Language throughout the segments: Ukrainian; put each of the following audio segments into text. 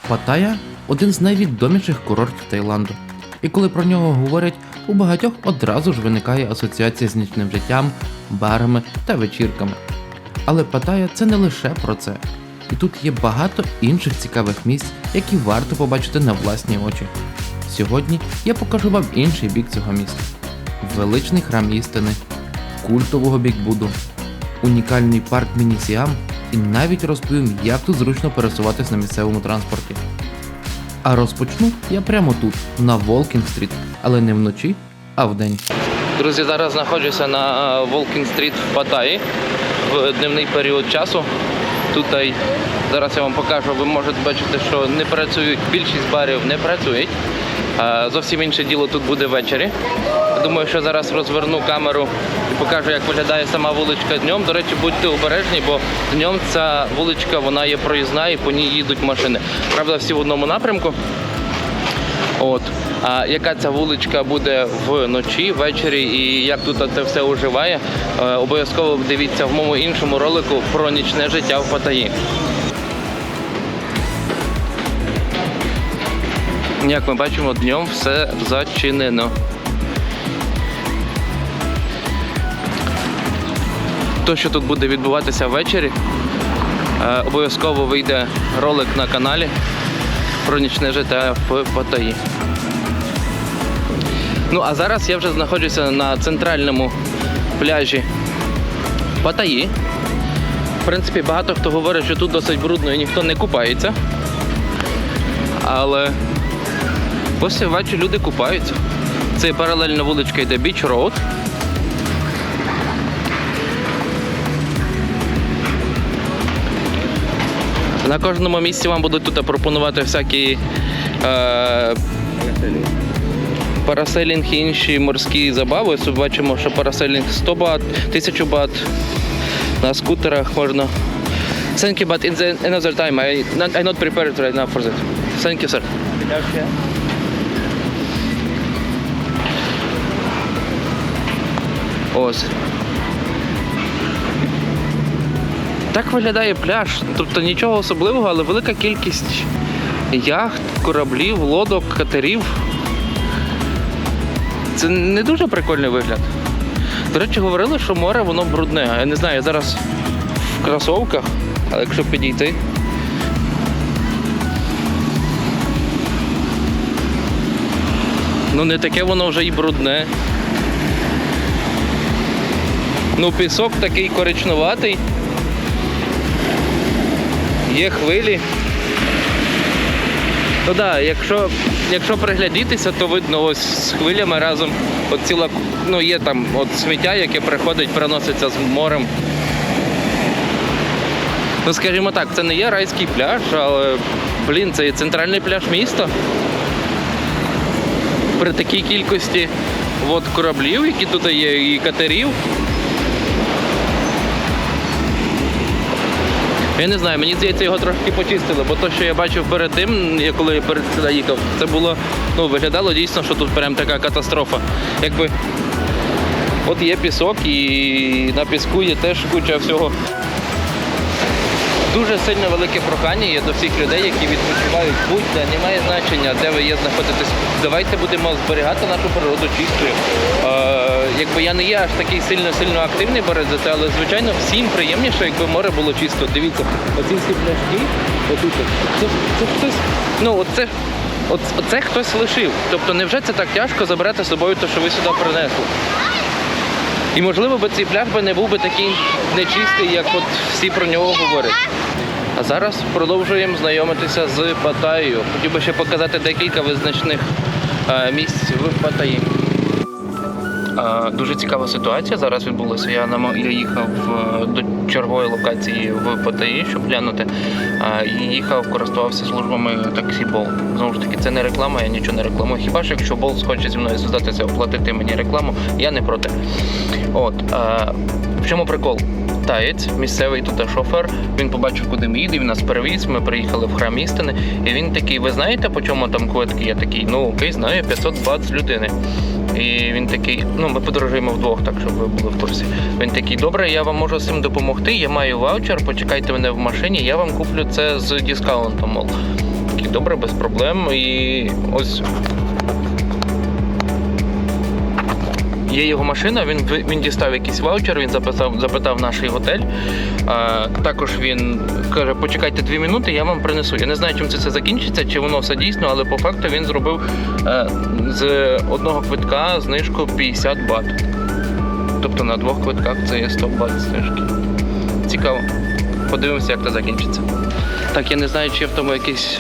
Паттайя – один з найвідоміших курортів Таїланду. І коли про нього говорять, у багатьох одразу ж виникає асоціація з нічним життям, барами та вечірками. Але Паттайя – це не лише про це. І тут є багато інших цікавих місць, які варто побачити на власні очі. Сьогодні я покажу вам інший бік цього міста. Величний храм істини, культового Бік-Буду, унікальний парк Міні-Сіам і навіть розповім, як тут зручно пересуватись на місцевому транспорті. А розпочну я прямо тут, на Волкінг-стріт, але не вночі, а вдень. Друзі, зараз знаходжуся на Волкінг-стріт в Паттайі в дневний період часу. Тут зараз я вам покажу, ви можете бачити, що не працюють, більшість барів не працюють. Зовсім інше діло тут буде ввечері. Думаю, що зараз розверну камеру і покажу, як виглядає сама вуличка днем. До речі, будьте обережні, бо днем ця вуличка, вона є проїзна і по ній їдуть машини. Правда, всі в одному напрямку. А яка ця вуличка буде вночі, ввечері і як тут це все оживає, обов'язково дивіться в моєму іншому ролику про нічне життя в Паттайі. Як ми бачимо, днем все зачинено. То, що тут буде відбуватися ввечері, обов'язково вийде ролик на каналі про нічне життя в Паттайі. Ну а зараз я вже знаходжуся на центральному пляжі Паттайі. В принципі, багато хто говорить, що тут досить брудно і ніхто не купається. Але ось я бачу, люди купаються. Це паралельна вуличка йде Beach Road. На кожному місці вам будуть тут пропонувати всякі парасейлінг і інші морські забави. Ось бачимо, що парасейлінг 100 бат, 1000 бат. На скутерах можна. Thank you, but in another time. I'm not prepared right now for that. Thank you, sir. Ось. Так виглядає пляж. Тобто нічого особливого, але велика кількість яхт, кораблів, лодок, катерів. Це не дуже прикольний вигляд. До речі, говорили, що море воно брудне. Я не знаю, я зараз в кросовках, але якщо підійти. Ну не таке воно вже і брудне. Ну пісок такий коричнуватий. Є хвилі. Ну так, якщо приглядітися, то видно ось з хвилями разом от ціла, ну є там от сміття, яке приходить, переноситься з морем. Ну скажімо так, це не є райський пляж, але, блін, це є центральний пляж міста. При такій кількості от кораблів, які тут є, і катерів. Я не знаю, мені здається, його трошки почистили, бо то, що я бачив перед тим, коли я перед сюди їхав, це було, ну, виглядало дійсно, що тут прям така катастрофа. Якби, от є пісок і на піску є теж куча всього. Дуже сильно велике прохання є до всіх людей, які відпочивають будь-де, немає значення, де ви є знаходитесь. Давайте будемо зберігати нашу природу чистою. Якби я не є аж такий сильно активний борець за це, але звичайно всім приємніше, якби море було чисто. Дивіться, оці всі пляшки, отут, це хтось, ну оце хтось лишив. Тобто невже це так тяжко забрати з собою те, що ви сюди принесли? І можливо би цей пляж би не був би такий нечистий, як от всі про нього говорять. А зараз продовжуємо знайомитися з Паттайєю. Хотів би ще показати декілька визначних місць в Паттайї. Дуже цікава ситуація зараз відбулася. Я їхав до чергової локації в Паттайї, щоб глянути, і їхав, користувався службами таксі Bolt. Знову ж таки, це не реклама, я нічого не рекламую. Хіба що якщо Bolt схоче зі мною зв'язатися, оплатити мені рекламу, я не проти. В чому прикол? Таєць, місцевий тут шофер, він побачив, куди ми їдемо, він нас перевіз, ми приїхали в храм істини, і він такий, ви знаєте, по чому там квитки? Я такий, ну окей, знаю, 500 бат з людини. І він такий, ну ми подорожуємо вдвох, так щоб ви були в курсі. Він такий, добре, я вам можу з цим допомогти, я маю ваучер, почекайте мене в машині, я вам куплю це з дискаунтом, мол. Такий, добре, без проблем. І ось є його машина, він дістав якийсь ваучер, він запитав наш готель. Також він каже, почекайте 2 минути, я вам принесу. Я не знаю, чим це закінчиться, чи воно все дійсно, але по факту він зробив з одного квитка знижку 50 бат. Тобто на 2 квитках це є 100 бат знижки. Цікаво. Подивимося, як це закінчиться. Так, я не знаю, чи є в тому якийсь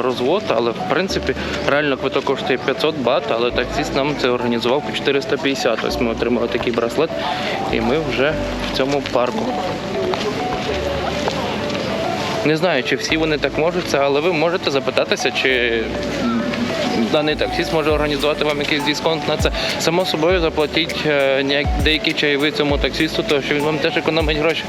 розвод, але в принципі реально квиток коштує 500 бат, але таксист нам це організував по 450. Ось ми отримали такий браслет і ми вже в цьому парку. Не знаю, чи всі вони так можуть, але ви можете запитатися, чи даний таксист може організувати вам якийсь дисконт на це. Само собою заплатіть деякі чайові цьому таксисту, тому що він вам теж економить гроші.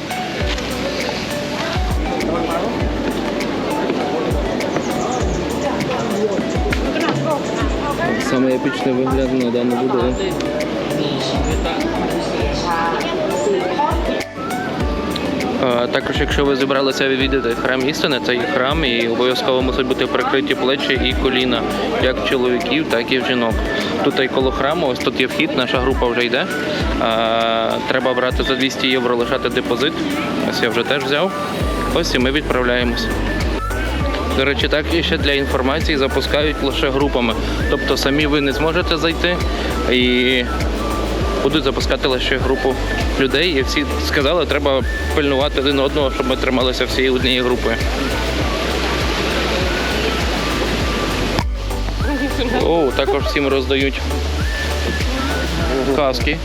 Саме епічний вигляд на даному будові. Також, якщо ви зібралися відвідати храм істини, це є храм, і обов'язково мусить бути прикриті плечі і коліна, як чоловіків, так і жінок. Тут і коло храму, ось тут є вхід, наша група вже йде. Треба брати за 200 євро, лишати депозит. Ось я вже теж взяв. Ось і ми відправляємось. До речі, так і ще для інформації запускають лише групами. Тобто самі ви не зможете зайти і будуть запускати лише групу людей. І всі сказали, треба пильнувати один одного, щоб ми трималися всією однією групою. О, також всім роздають каски.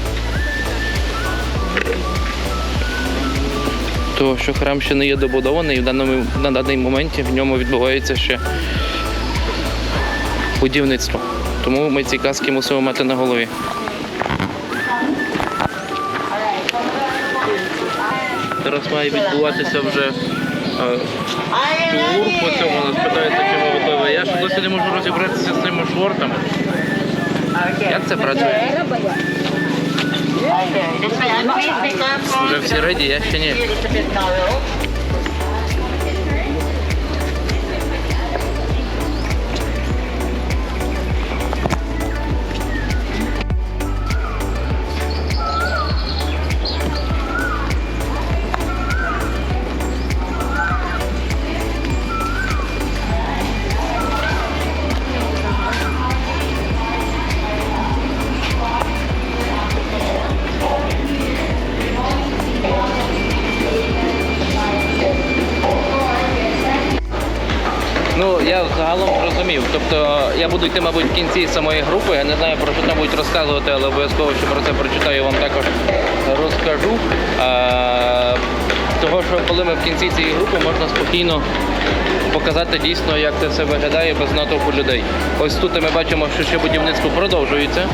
Тому що храм ще не є добудований, і на даний момент в ньому відбувається ще будівництво. Тому ми ці каски мусимо мати на голові. Зараз має відбуватися вже тур по цьому. Нас питають, чи ми готові. Я ще досі не можу розібратися з цими шортами. Як це працює? Вже всі реді, я ще ні. Ну, я загалом зрозумів. Тобто я буду йти, мабуть, в кінці самої групи. Я не знаю, про що там будуть розказувати, але обов'язково, що про це прочитаю, вам також розкажу. Того, що коли ми в кінці цієї групи, можна спокійно показати дійсно, як це все виглядає без натовпу людей. Ось тут ми бачимо, що ще будівництво продовжується.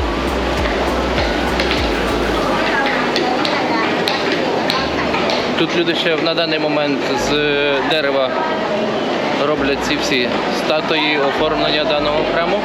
Тут люди ще на даний момент з дерева роблять ці всі статуї, оформлення даного храму.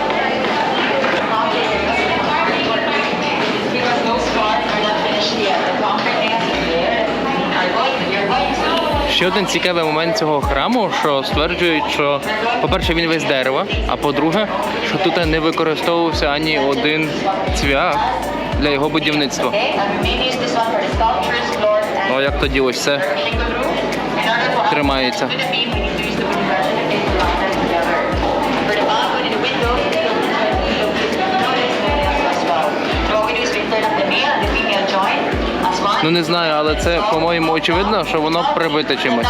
Ще один цікавий момент цього храму, що стверджують, що, по-перше, він весь дерева, а по-друге, що тут не використовувався ані один цвях для його будівництва. Ну, як тоді ось все тримається. Ну не знаю, але це, по-моєму, очевидно, що воно прибите чимось.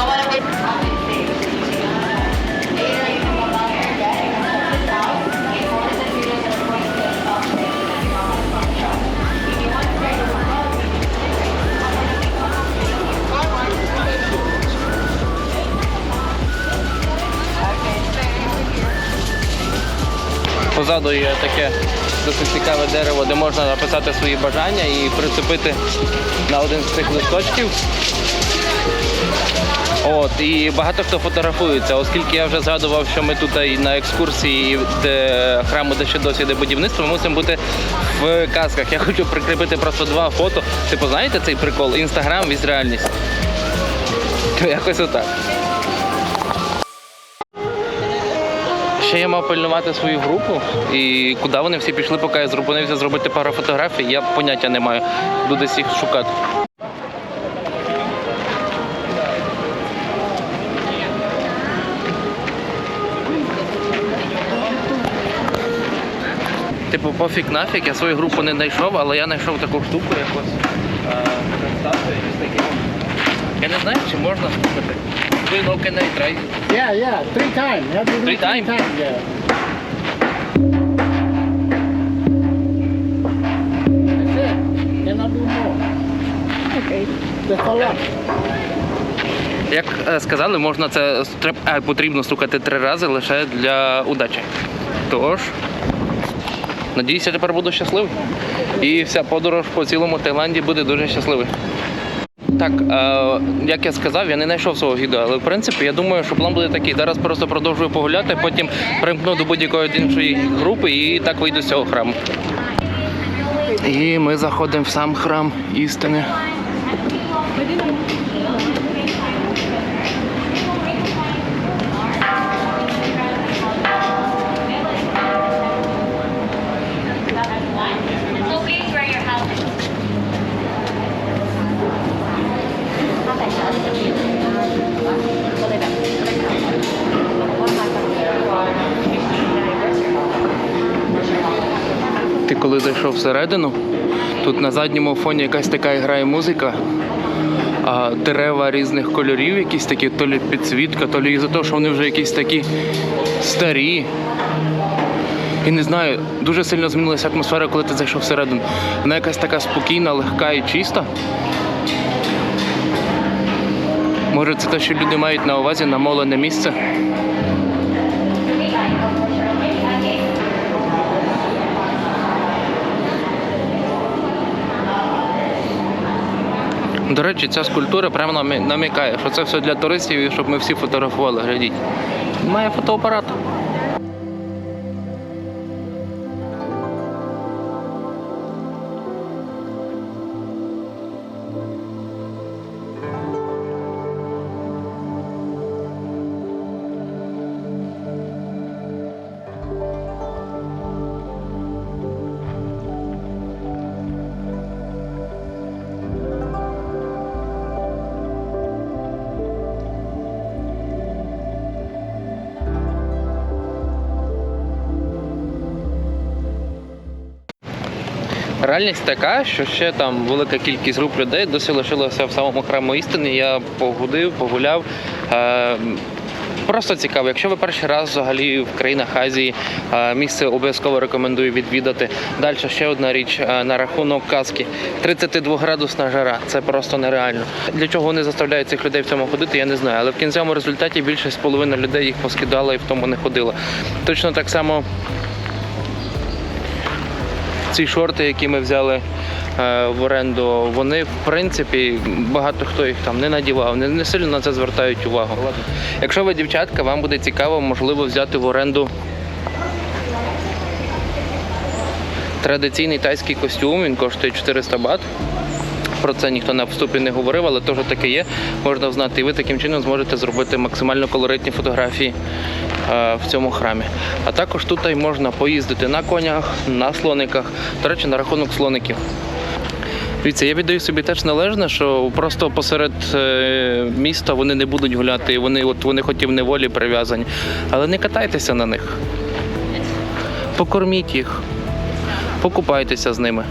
Позаду є таке досить цікаве дерево, де можна написати свої бажання і прицепити на один з цих листочків. І багато хто фотографується, оскільки я вже згадував, що ми тут на екскурсії храму, де ще досі йде будівництво, ми мусимо бути в касках. Я хочу прикріпити просто 2 фото. Типу, знаєте цей прикол? Інстаграм віз реальність. То якось отак. Ще я мав пильнувати свою групу, і куди вони всі пішли, поки я зупинився зробити пару фотографій, я поняття не маю. Буду десь їх шукати. Типу, пофіг нафіг, я свою групу не знайшов, але я знайшов таку штуку якось. Я не знаю, чи можна слухати. We look and I try. Yeah, 3 times. You have to do 3 times? yeah. That's it. Cannot do more. Okay. That's a lot. Як сказали, можна це потрібно слухати 3 рази лише для удачі. Тож, надіюся, тепер буду щасливий. І вся подорож по цілому Таїланді буде дуже щасливою. Так, як я сказав, я не знайшов свого гіда, але в принципі я думаю, що план буде такий. Зараз просто продовжую погуляти, потім примкну до будь-якої іншої групи і так вийду з цього храму. І ми заходимо в сам храм істини. Ти коли зайшов всередину, тут на задньому фоні якась така грає музика, а дерева різних кольорів, якісь такі, то лі підсвітка, то лі із-за того, що вони вже якісь такі старі. І не знаю, дуже сильно змінилася атмосфера, коли ти зайшов всередину. Вона якась така спокійна, легка і чиста. Може це те, що люди мають на увазі, намолене місце. До речі, ця скульптура прямо намікає, що це все для туристів і щоб ми всі фотографували, глядіть. Має фотоапарат. Реальність така, що ще там велика кількість груп людей досі лишилося в самому храму істини. Я погуляв. Просто цікаво, якщо ви перший раз взагалі в країнах Азії, місце обов'язково рекомендую відвідати. Далі ще одна річ на рахунок казки. 32-градусна жара, це просто нереально. Для чого вони заставляють цих людей в цьому ходити, я не знаю. Але в кінцевому результаті більшість половини людей їх поскидала і в тому не ходила. Точно так само ці шорти, які ми взяли в оренду, вони, в принципі, багато хто їх там не надівав, не сильно на це звертають увагу. Якщо ви дівчатка, вам буде цікаво, можливо, взяти в оренду традиційний тайський костюм, він коштує 400 бат. Про це ніхто на вступі не говорив, але теж таке є, можна знати. І ви таким чином зможете зробити максимально колоритні фотографії в цьому храмі. А також тут і можна поїздити на конях, на слониках. До речі, на рахунок слоників. Дивіться, я віддаю собі теж належне, що просто посеред міста вони не будуть гуляти, і вони хоч і в неволі прив'язані. Але не катайтеся на них. Покорміть їх, покупайтеся з ними.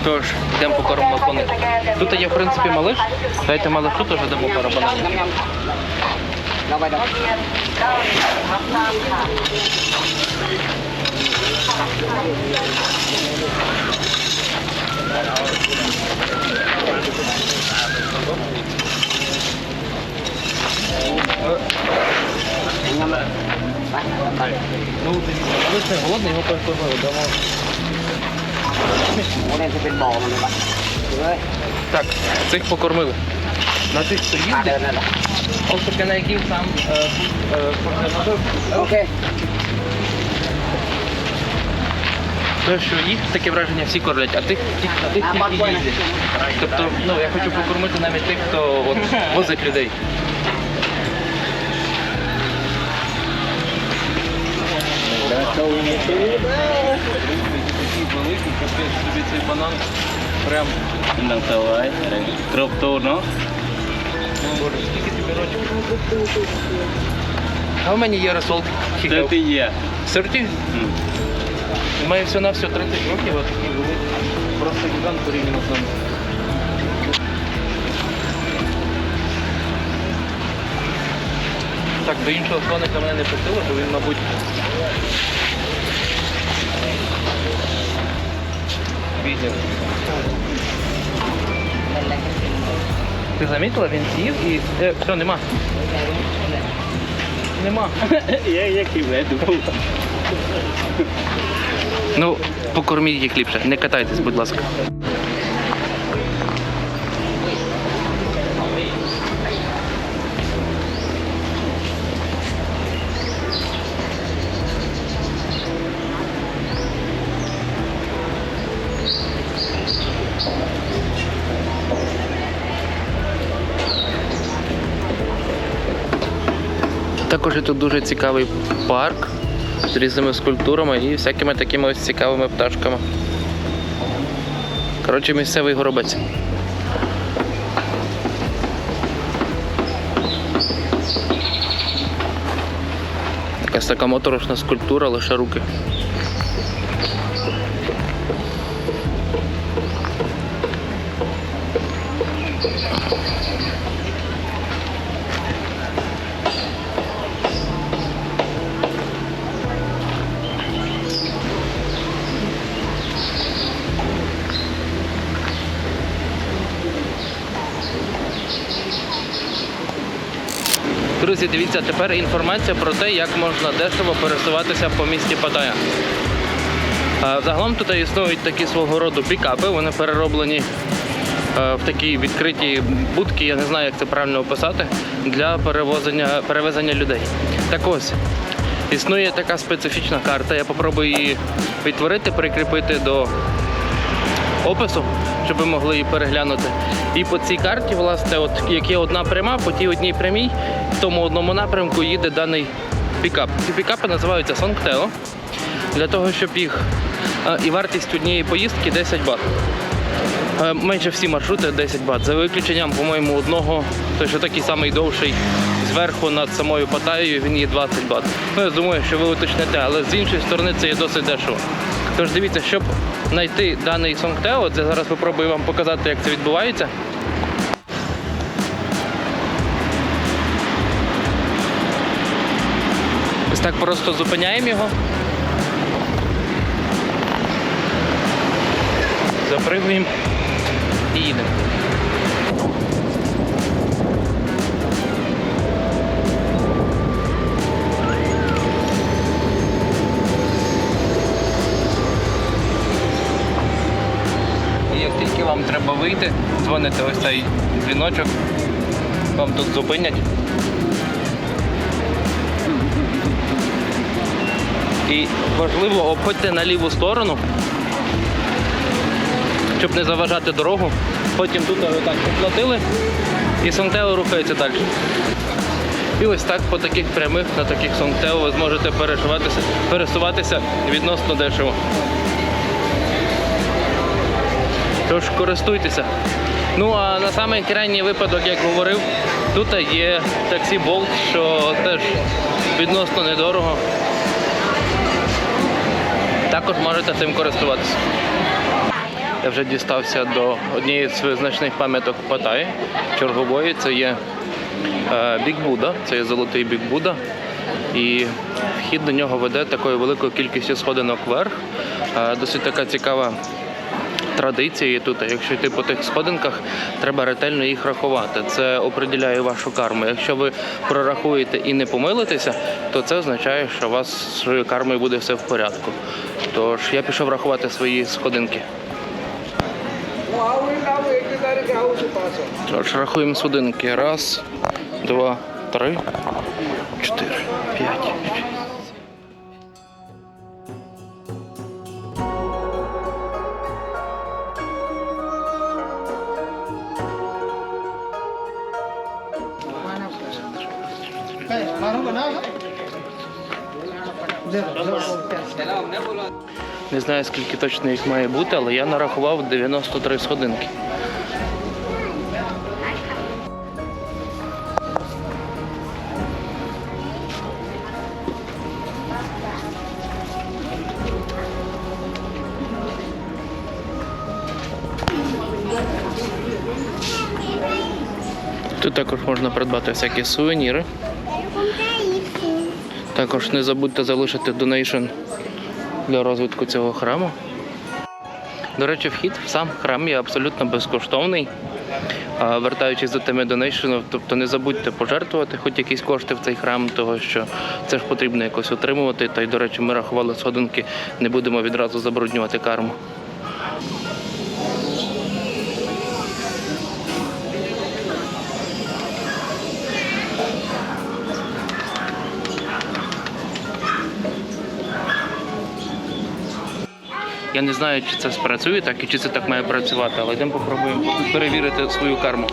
Тож, йдемо покормимо слоників. Тут є, в принципі, малиш. Дайте малишу, теж дамо пару бананів. Ну, малиш не голодний, його покормили, дамо. Так, цих покормили. На тих, хто їздить. Also can I give some for the mother? Okay. То, що їх таке враження всі кормлять, а тих тільки їздять. Тобто, я хочу покормити навіть тих, хто возить людей. Такий великий, капець, собі цей банан прям. Давай, кропту, ну? Боже, скільки тобі років? How many years old he go? 30 є. 30? Має всього на всього 30 років, а такий великий. Просто гігант порівняно з нами. Так, до іншого слоника мене не пустило, бо він, мабуть... Відео. Ти замітила, він сів і... все, нема. Нема. Я і веду. Ну, покорміть їх ліпше, не катайтесь, будь ласка. Також є тут дуже цікавий парк з різними скульптурами і всякими такими ось цікавими пташками. Коротше, місцевий горобець. Якась така моторошна скульптура, лише руки. Друзі, дивіться, тепер інформація про те, як можна дешево пересуватися по місті Паттайя. Загалом тут існують такі свого роду пікапи, вони перероблені в такі відкриті будки, я не знаю, як це правильно описати, для перевезення людей. Так ось, існує така специфічна карта, я попробую її відтворити, прикріпити до опису, щоб ви могли її переглянути. І по цій карті, власне, от як є одна пряма, по тій одній прямій, в тому одному напрямку їде даний пікап. Ці пікапи називаються Songteo. Для того, щоб їх... І вартість однієї поїздки 10 бат. Майже всі маршрути 10 бат. За виключенням, по-моєму, одного, той, що такий самий довший, зверху над самою Паттайєю, він є 20 бат. Я думаю, що ви уточните, але з іншої сторони це є досить дешево. Тож дивіться, щоб знайти даний Songteo, це зараз спробую вам показати, як це відбувається. Ось так просто зупиняємо його. Запригуємо і їдемо. І як тільки вам треба вийти, дзвоните ось цей дзвіночок, вам тут зупинять. І важливо, обходьте на ліву сторону, щоб не заважати дорогу. Потім тут отак поплатили і Songteo рухається далі. І ось так по таких прямих, на таких Songteo ви зможете пересуватися відносно дешево. Тож користуйтеся. Ну а на самий крайній випадок, як говорив, тут є таксі Bolt, що теж відносно недорого. Також можете цим користуватися. Я вже дістався до однієї з визначних пам'яток Паттайі, чергової. Це є Біг Будда, це є золотий Біг Будда. І вхід до нього веде такою великою кількістю сходинок вверх. Досить така цікава традиція тут. Якщо йти по тих сходинках, треба ретельно їх рахувати. Це определяє вашу карму. Якщо ви прорахуєте і не помилитеся, то це означає, що у вас з кармою буде все в порядку. Тож я пішов рахувати свої сходинки. Тож рахуємо сходинки. 1, 2, 3, 4, 5, 6. Не знаю, скільки точно їх має бути, але я нарахував 93 сходинки. Тут також можна придбати всякі сувеніри. Також не забудьте залишити донейшн для розвитку цього храму. До речі, вхід в сам храм є абсолютно безкоштовний. Вертаючись до теми донейшну, тобто не забудьте пожертвувати хоч якісь кошти в цей храм, того що це ж потрібно якось утримувати. Та й, до речі, ми рахували сходинки, не будемо відразу забруднювати карму. Я не знаю, чи це спрацює так і чи це так має працювати, але йдемо попробуємо перевірити свою карму.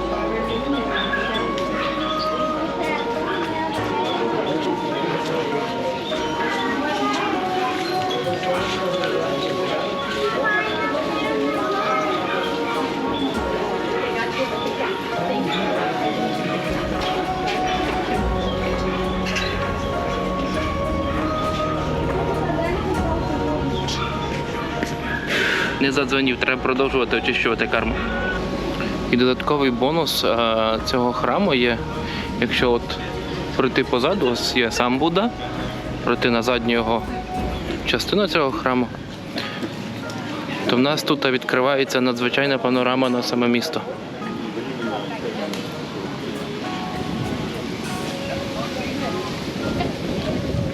Не задзвонів, треба продовжувати очищувати карму. І додатковий бонус цього храму є, якщо от пройти позаду, ось є сам Будда, пройти на задню його частину цього храму, то в нас тут відкривається надзвичайна панорама на саме місто.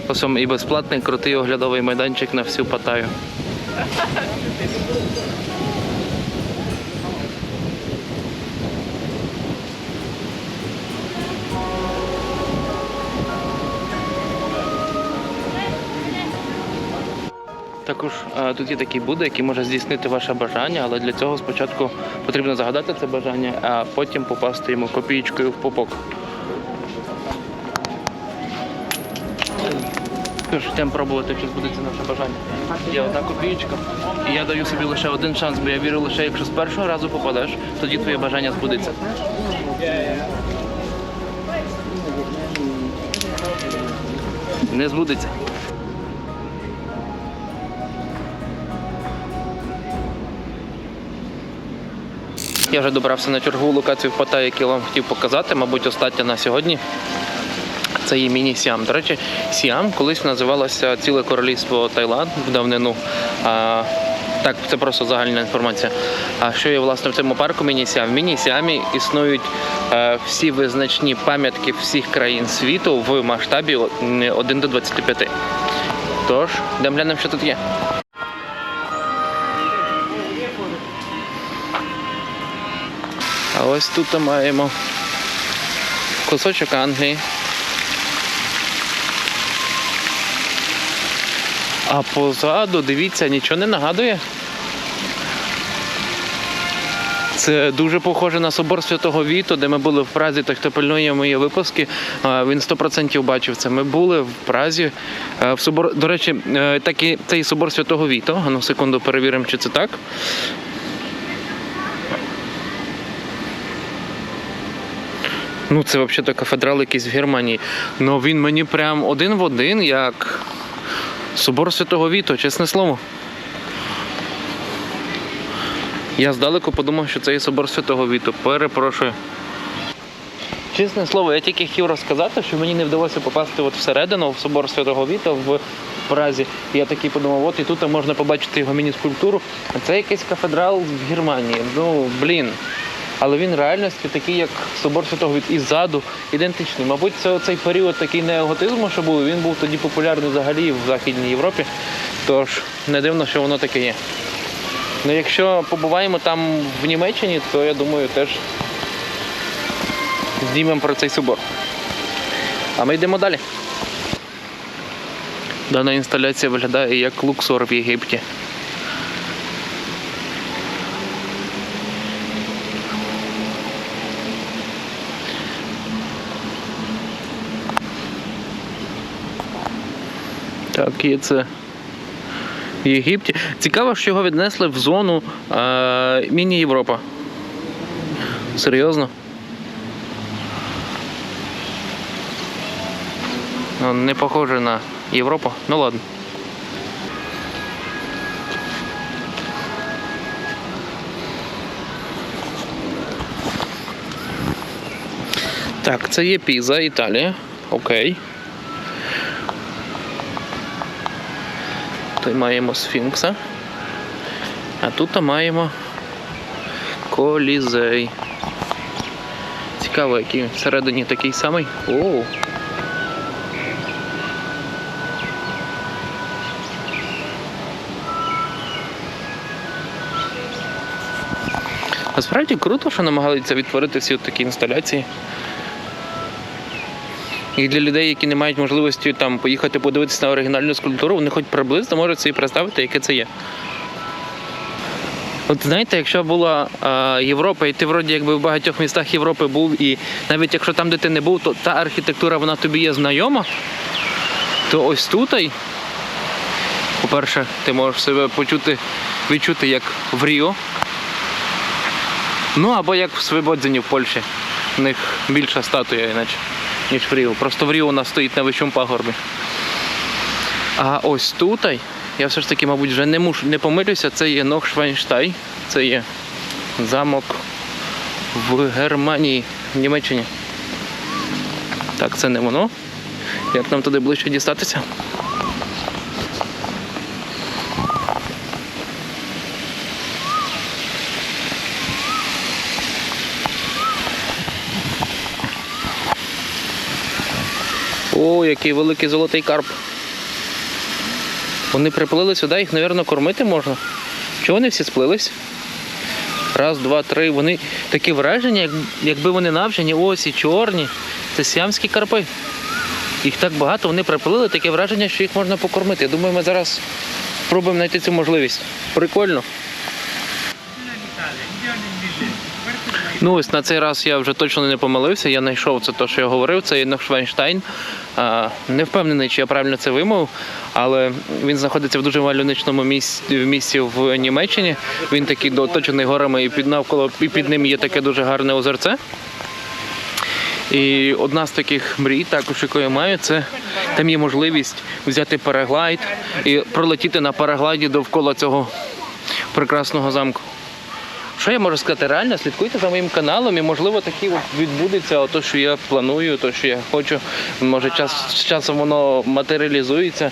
Потім і безплатний крутий оглядовий майданчик на всю Паттайю. Також тут є такий Будда, який може здійснити ваше бажання, але для цього спочатку потрібно загадати це бажання, а потім попасти йому копієчкою в пупок. Тож, йдемо пробувати, чи збудеться наше бажання. Є одна копієчка, і я даю собі лише один шанс, бо я вірю лише, якщо з першого разу попадеш, тоді твоє бажання збудеться. Не збудеться. Я вже добрався на чергову локацію в Паттайі, яку вам хотів показати, мабуть, остання на сьогодні. Це є міні-Сіам. До речі, Сіам колись називалося ціле королівство Таїланд в давнину. Так, це просто загальна інформація. А що є, власне, в цьому парку міні-Сіам? В міні-Сіамі існують всі визначні пам'ятки всіх країн світу в масштабі 1 до 25. Тож, йдемо глянемо, що тут є. А ось тут маємо кусочок Англії. А позаду, дивіться, нічого не нагадує. Це дуже похоже на собор Святого Віто, де ми були в Празі. Той, хто пильнує мої випуски, він 100% бачив це. Ми були в Празі, в собор, до речі, цей собор Святого Віто. Ну, секунду, перевіримо, чи це так. Ну, це взагалі кафедрал якийсь в Германії. Ну, він мені прям один в один, як собор Святого Віто, чесне слово. Я здалеку подумав, що це і собор Святого Віто. Перепрошую. Чесне слово, я тільки хотів розказати, що мені не вдалося попасти от всередину, в собор Святого Віта в Празі. Я такий подумав, от і тут можна побачити його міні-скульптуру. А це якийсь кафедрал в Германії. Ну, блін. Але він в реальності такий, як собор Святого Віта. І ззаду ідентичний. Мабуть, це цей період такий неоготизму, що був. Він був тоді популярний взагалі в Західній Європі. Тож, не дивно, що воно таке є. Ну, якщо побуваємо там в Німеччині, то, я думаю, теж знімемо про цей собор. А ми йдемо далі. Дана інсталяція виглядає як Луксор в Єгипті. Так, є це в Єгипті. Цікаво, що його віднесли в зону міні-Європа. Серйозно? Ну, не похоже на Європу. Ну ладно. Так, це є Піза, Італія. Окей. Тут маємо Сфінкса. А тут маємо Колізей. Цікаво, який всередині такий самий. Оу. Насправді круто, що намагалися відтворити всі от такі інсталяції. І для людей, які не мають можливості там поїхати подивитися на оригінальну скульптуру, вони хоч приблизно можуть собі представити, яке це є. От знаєте, якщо була Європа, і ти вроді якби в багатьох містах Європи був, і навіть якщо там, де ти не був, то та архітектура, вона тобі є знайома, то ось тут, по-перше, ти можеш себе відчути як в Ріо. Ну, або як в Свободзені в Польщі. У них більша статуя, іначе, ніж в Ріо. Просто в Ріо у нас стоїть на вищому пагорбі. А ось тут, я все ж таки, мабуть, вже не помилюся, це є Нойшвайнштайн. Це є замок в Германії, в Німеччині. Так, це не воно. Як нам туди ближче дістатися? О, який великий золотий карп. Вони приплили сюди, їх, мабуть, кормити можна. Чого вони всі сплились? Раз, два, три. Вони такі враження, якби вони навчені, ось і чорні. Це сіамські карпи. Їх так багато, вони приплили, таке враження, що їх можна покормити. Я думаю, ми зараз спробуємо знайти цю можливість. Прикольно. Ну ось на цей раз я вже точно не помилився, я знайшов це те, що я говорив, це є Нойшвайнштайн. Не впевнений, чи я правильно це вимовив, але він знаходиться в дуже мальовничному місці в Німеччині. Він такий оточений горами, і навколо і під ним є таке дуже гарне озерце. І одна з таких мрій, також яку я маю, це там є можливість взяти параглайд і пролетіти на параглайді довкола цього прекрасного замку. Що я можу сказати? Реально, слідкуйте за моїм каналом і, можливо, такі от відбудеться то, що я планую, то, що я хочу. Може, з часом воно матеріалізується.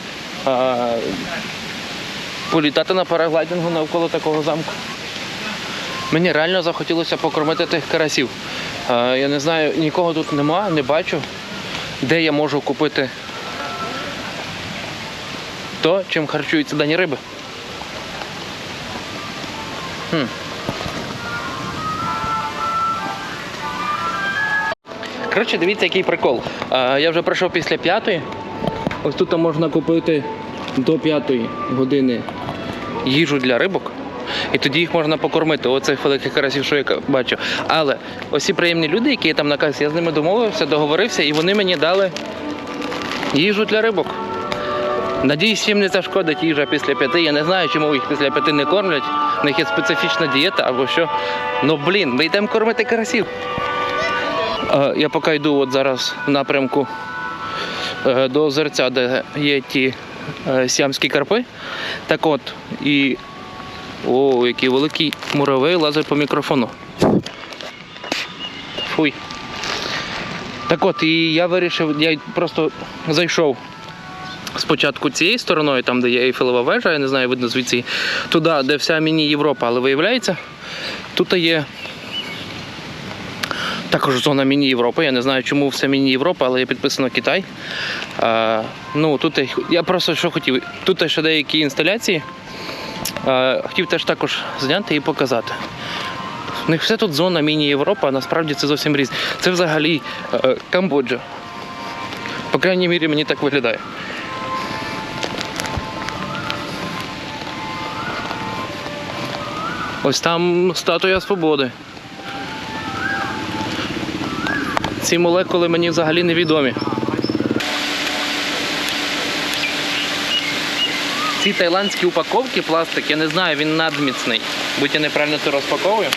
Політати на параглайдингу навколо такого замку. Мені реально захотілося покормити тих карасів. Я не знаю, нікого тут нема, не бачу, де я можу купити то, чим харчуються дані риби. Коротше, дивіться, який прикол. Я вже пройшов після 5-ї. Ось тут можна купити до 5-ї години їжу для рибок. І тоді їх можна покормити, оцих великих карасів, що я бачу. Але ось ці приємні люди, які є там на касі, я з ними домовився, договорився, і вони мені дали їжу для рибок. Надіюсь, їм не зашкодить їжа після 5. Я не знаю, чому їх після 5 не кормлять. У них є специфічна дієта або що. Ну, блін, ми йдемо кормити карасів. Я поки йду от зараз в напрямку до озерця, де є ті сіамські карпи. Так от, і... О, який великий муравей лазить по мікрофону. Фуй. Так от, і я вирішив, я просто зайшов спочатку цією стороною, там, де є Ейфелева вежа, я не знаю, видно звідси, туди, де вся міні-Європа, але виявляється, тут є також зона міні-Європи. Я не знаю, чому все міні-Європа, але є підписано Китай. Ну, тут я просто що хотів, тут ще деякі інсталяції, хотів теж також зняти і показати. У них все тут зона міні-Європа, а насправді це зовсім різне. Це взагалі Камбоджа. По крайній мірі, мені так виглядає. Ось там статуя Свободи. Ці молекули мені взагалі невідомі. Ці таїландські упаковки, пластик, я не знаю, він надміцний. Будь я неправильно це розпаковую.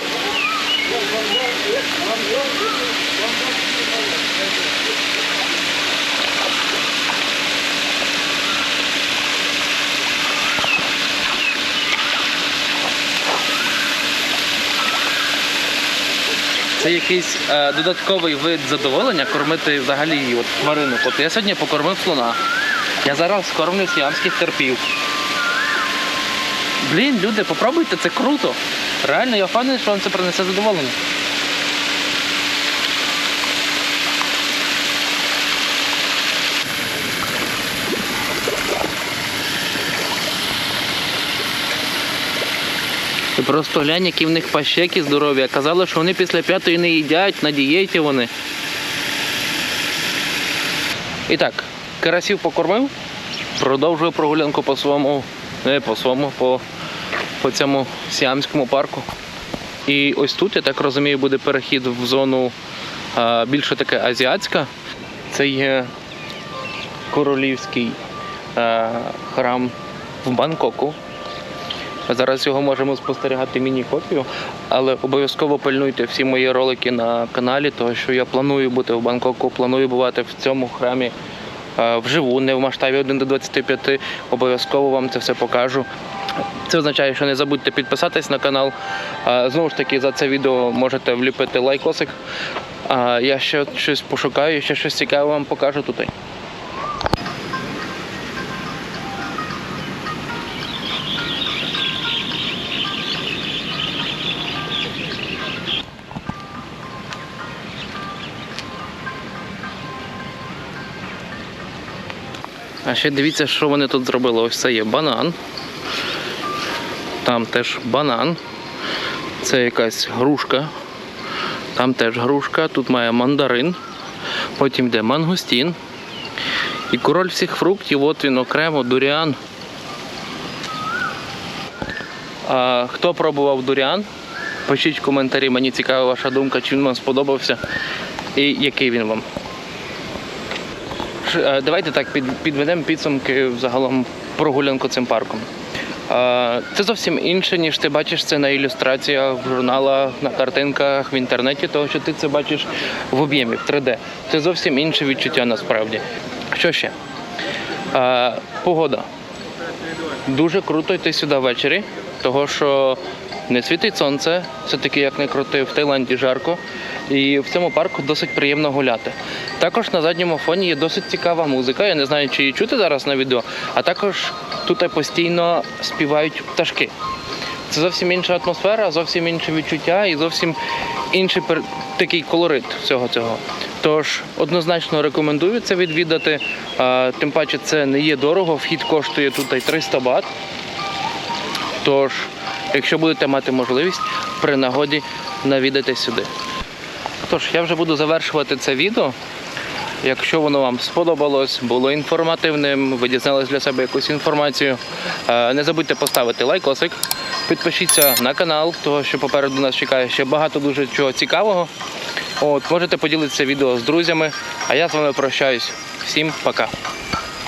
Це якийсь додатковий вид задоволення кормити взагалі от, тварину. От я сьогодні покормив слона. Я зараз кормлю сіамських терпів. Блін, люди, попробуйте, це круто. Реально, я впевнений, що вам це принесе задоволення. Ти просто глянь, які в них пащеки здорові. Казали, що вони після 5-ї не їдять, на дієті вони. І так, карасів покормив, продовжую прогулянку по цьому сіамському парку. І ось тут, я так розумію, буде перехід в зону більше таке азіатська. Це є королівський храм в Бангкоку. Зараз його можемо спостерігати міні-копію, але обов'язково пильнуйте всі мої ролики на каналі, тому що я планую бути в Бангкоку, планую бувати в цьому храмі вживу, не в масштабі 1:25, обов'язково вам це все покажу. Це означає, що не забудьте підписатись на канал. Знову ж таки, за це відео можете вліпити лайкосик. Я ще щось пошукаю, ще щось цікаве вам покажу тут. А ще дивіться, що вони тут зробили. Ось це є банан. Там теж банан. Це якась грушка. Там теж грушка. Тут має мандарин. Потім йде мангустін. І король всіх фруктів, от він окремо, дуріан. Хто пробував дуріан? Пишіть в коментарі, мені цікава ваша думка, чи він вам сподобався і який він вам. Давайте так підведемо підсумки взагалом прогулянку цим парком. Це зовсім інше, ніж ти бачиш це на ілюстраціях, в журналах, на картинках, в інтернеті, тому що ти це бачиш в об'ємі, в 3D. Це зовсім інше відчуття насправді. Що ще? Погода. Дуже круто йти сюди ввечері, того що не світить сонце, все-таки як не крути, в Таїланді жарко. І в цьому парку досить приємно гуляти. Також на задньому фоні є досить цікава музика, я не знаю, чи її чути зараз на відео, а також тут постійно співають пташки. Це зовсім інша атмосфера, зовсім інше відчуття і зовсім інший такий колорит всього цього. Тож однозначно рекомендую це відвідати, тим паче це не є дорого, вхід коштує тут 300 бат. Тож, якщо будете мати можливість, при нагоді навідайте сюди. Тож, я вже буду завершувати це відео. Якщо воно вам сподобалось, було інформативним, ви дізнались для себе якусь інформацію, не забудьте поставити лайкосик, підпишіться на канал, тому що попереду нас чекає ще багато дуже чого цікавого. Можете поділитися відео з друзями, а я з вами прощаюсь. Всім пока!